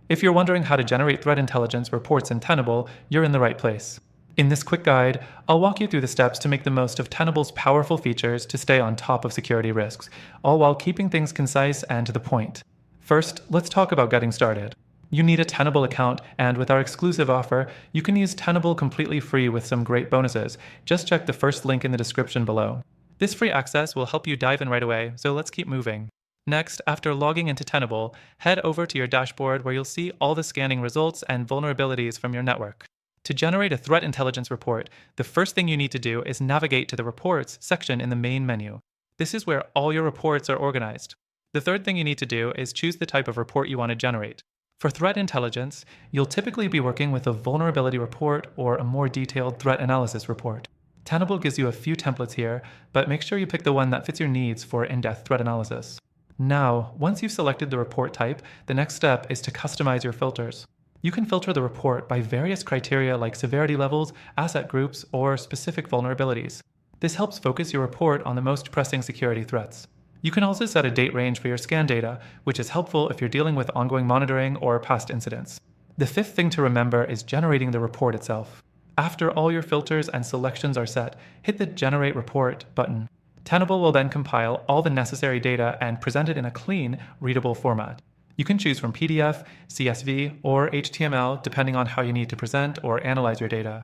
If you're wondering how to generate threat intelligence reports in Tenable, you're in the right place. In this quick guide, I'll walk you through the steps to make the most of Tenable's powerful features to stay on top of security risks, all while keeping things concise and to the point. First, let's talk about getting started. You need a Tenable account, and with our exclusive offer, you can use Tenable completely free with some great bonuses. Just check the first link in the description below. This free access will help you dive in right away, so let's keep moving. Next, after logging into Tenable, head over to your dashboard where you'll see all the scanning results and vulnerabilities from your network. To generate a threat intelligence report, the first thing you need to do is navigate to the Reports section in the main menu. This is where all your reports are organized. The third thing you need to do is choose the type of report you want to generate. For threat intelligence, you'll typically be working with a vulnerability report or a more detailed threat analysis report. Tenable gives you a few templates here, but make sure you pick the one that fits your needs for in-depth threat analysis. Now, once you've selected the report type, the next step is to customize your filters. You can filter the report by various criteria like severity levels, asset groups, or specific vulnerabilities. This helps focus your report on the most pressing security threats. You can also set a date range for your scan data, which is helpful if you're dealing with ongoing monitoring or past incidents. The fifth thing to remember is generating the report itself. After all your filters and selections are set, hit the Generate Report button. Tenable will then compile all the necessary data and present it in a clean, readable format. You can choose from PDF, CSV, or HTML depending on how you need to present or analyze your data.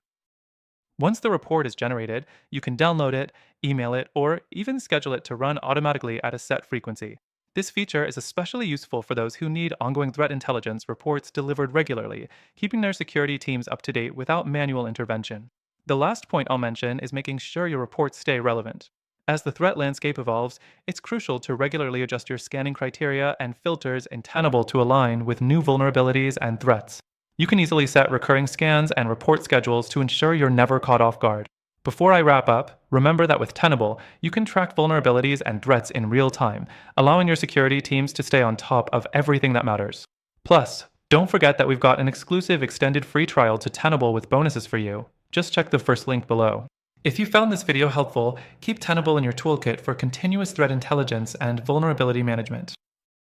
Once the report is generated, you can download it, email it, or even schedule it to run automatically at a set frequency. This feature is especially useful for those who need ongoing threat intelligence reports delivered regularly, keeping their security teams up to date without manual intervention. The last point I'll mention is making sure your reports stay relevant. As the threat landscape evolves, it's crucial to regularly adjust your scanning criteria and filters in Tenable to align with new vulnerabilities and threats. You can easily set recurring scans and report schedules to ensure you're never caught off guard. Before I wrap up, remember that with Tenable, you can track vulnerabilities and threats in real time, allowing your security teams to stay on top of everything that matters. Plus, don't forget that we've got an exclusive extended free trial to Tenable with bonuses for you. Just check the first link below. If you found this video helpful, keep Tenable in your toolkit for continuous threat intelligence and vulnerability management.